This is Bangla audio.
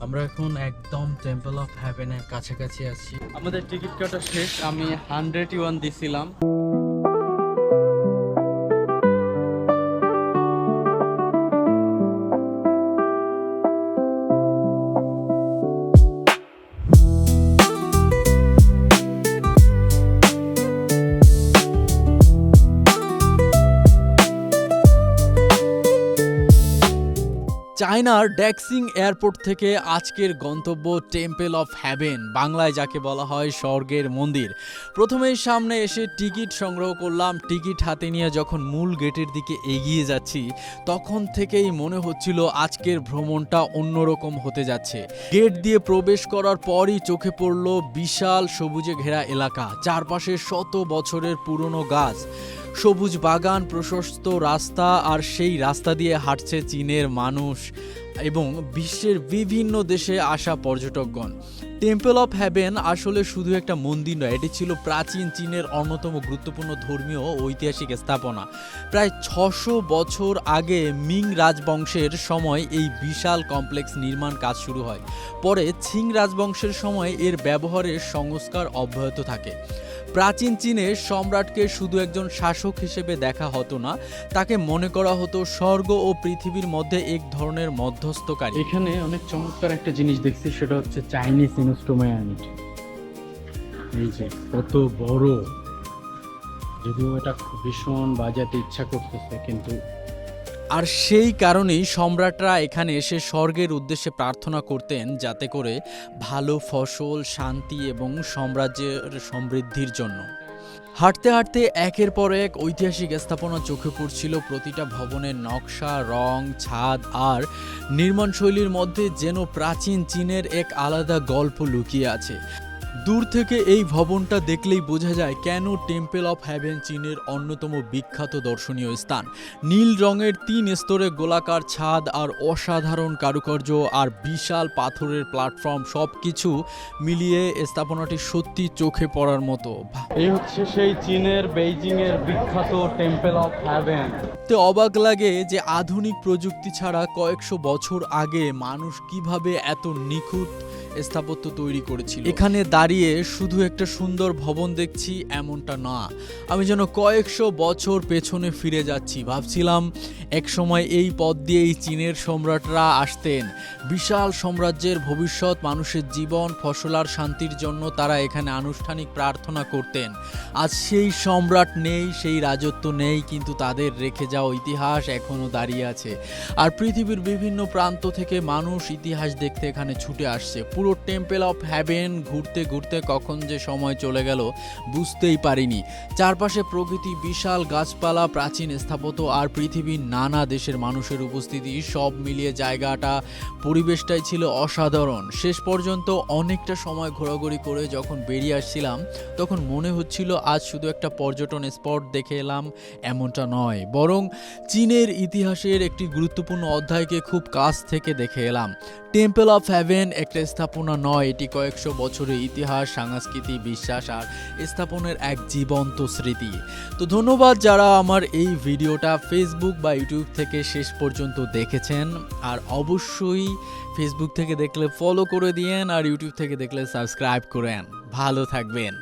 আমরা এখন একদম টেম্পল অফ হেভেনের কাছাকাছি আছি। আমাদের টিকিট কাটা শেষ। আমি 100 দিছিলাম। চায়নার ড্যাক্সিং এয়ারপোর্ট থেকে আজকের গন্তব্য টেম্পল অফ হেভেন, বাংলায় যাকে বলা হয় স্বর্গের মন্দির। প্রথমেই সামনে এসে টিকিট সংগ্রহ করলাম। টিকিট হাতে নিয়ে যখন মূল গেটের দিকে এগিয়ে যাচ্ছি তখন থেকেই মনে হচ্ছিল আজকের ভ্রমণটা অন্যরকম হতে যাচ্ছে। গেট দিয়ে প্রবেশ করার পরই চোখে পড়ল বিশাল সবুজে ঘেরা এলাকা, চারপাশে শত বছরের পুরনো গাছ, সবুজ বাগান, প্রশস্ত রাস্তা, আর সেই রাস্তা দিয়ে হাঁটছে চীনের মানুষ এবং বিশ্বের বিভিন্ন দেশে আসা পর্যটকগণ। টেম্পল অফ হেভেন আসলে শুধু একটা মন্দির নয়, এটি ছিল প্রাচীন চীনের অন্যতম গুরুত্বপূর্ণ ধর্মীয় ও ঐতিহাসিক স্থাপনা। প্রায় 600 বছর আগে মিং রাজবংশের সময় এই বিশাল কমপ্লেক্স নির্মাণ কাজ শুরু হয়। পরে ছিং রাজবংশের সময় এর ব্যবহারের সংস্কার অব্যাহত থাকে। প্রাচীন চীনে সম্রাটকে শুধু একজন শাসক হিসেবে দেখা হতো না, তাকে মনে করা হতো স্বর্গ ও পৃথিবীর মধ্যে এক ধরনের মধ্যস্থকারী। এখানে অনেক চমৎকার একটা জিনিস দেখছি, সেটা হচ্ছে চাইনিজ ইনস্ট্রুমেন্ট। এই যে কত বড়, যদিও এটা ভীষণ বাজাতে ইচ্ছা করতেছে কিন্তু। আর সেই কারণেই সম্রাটরা এখানে এসে স্বর্গের উদ্দেশ্যে প্রার্থনা করতেন, যাতে করে ভালো ফসল, শান্তি এবং সাম্রাজ্যের সমৃদ্ধির জন্য। হাঁটতে হাঁটতে একের পর এক ঐতিহাসিক স্থাপনা চোখে পড়ছিল। প্রতিটা ভবনের নকশা, রং, ছাদ আর নির্মাণশৈলীর মধ্যে যেন প্রাচীন চীনের এক আলাদা গল্প লুকিয়ে আছে। দূর থেকে এই ভবনটা দেখলেই বোঝা যায় কেন টেম্পল অফ হেভেন চীনের অন্যতম বিখ্যাত দর্শনীয় স্থান। নীল রঙের 3 স্তরে গোলাকার ছাদ আর অসাধারণ কারুকার্য আর বিশাল পাথরের প্ল্যাটফর্ম, সব কিছু মিলিয়ে স্থাপনাটি সত্যি চোখে পড়ার মতো। এই হচ্ছে সেই চীনের বেইজিং এর বিখ্যাত টেম্পল অফ হেভেন। তে অবাক লাগে যে আধুনিক প্রযুক্তি ছাড়া কয়েকশো বছর আগে মানুষ কিভাবে এত নিখুঁত স্থাপত্য তৈরি করেছিল। এখানে দাঁড়িয়ে শুধু একটা সুন্দর ভবন দেখছি এমনটা না, আমি যেন কয়েকশো বছর পেছনে ফিরে যাচ্ছি। ভাবছিলাম একসময় এই পথ দিয়েই চীনের সম্রাটরা আসতেন। বিশাল সাম্রাজ্যের ভবিষ্যৎ, মানুষের জীবন, ফসল আর শান্তির জন্য তারা এখানে আনুষ্ঠানিক প্রার্থনা করতেন। আজ সেই সম্রাট নেই, সেই রাজত্ব নেই, কিন্তু তাদের রেখে যাওয়া ইতিহাস এখনো দাঁড়িয়ে আছে। আর পৃথিবীর বিভিন্ন প্রান্ত থেকে মানুষ ইতিহাস দেখতে এখানে ছুটে আসছে। পুরো টেম্পল অফ হেভেন ঘুরতে ঘুরতে কখন যে সময় চলে গেল বুঝতেই পারিনি। চারপাশে প্রকৃতি, বিশাল গাছপালা, প্রাচীন স্থাপত্য আর পৃথিবীর নানা দেশের মানুষের উপস্থিতি, সব মিলিয়ে জায়গাটা, পরিবেশটাই ছিল অসাধারণ। শেষ পর্যন্ত অনেকটা সময় ঘোরাঘুরি করে যখন বেরিয়ে আসছিলাম তখন মনে হচ্ছিল আজ শুধু একটা পর্যটন স্পট দেখে এলাম, এমনটা নয়, বরং চীনের ইতিহাসের একটি গুরুত্বপূর্ণ অধ্যায়কে খুব কাছ থেকে দেখে এলাম। টেম্পল অফ হেভেন একটা স্থাপনা নয়, এটি কয়েকশো বছরের ইতিহাস, সংস্কৃতি, বিশ্বাস আর স্থাপনের এক জীবন্ত স্মৃতি। তো ধন্যবাদ যারা আমার এই ভিডিওটা ফেসবুক বা ইউটিউব থেকে শেষ পর্যন্ত দেখেছেন। আর অবশ্যই ফেসবুক থেকে দেখলে ফলো করে দিয়েন আর ইউটিউব থেকে দেখলে সাবস্ক্রাইব করেন। ভালো থাকবেন।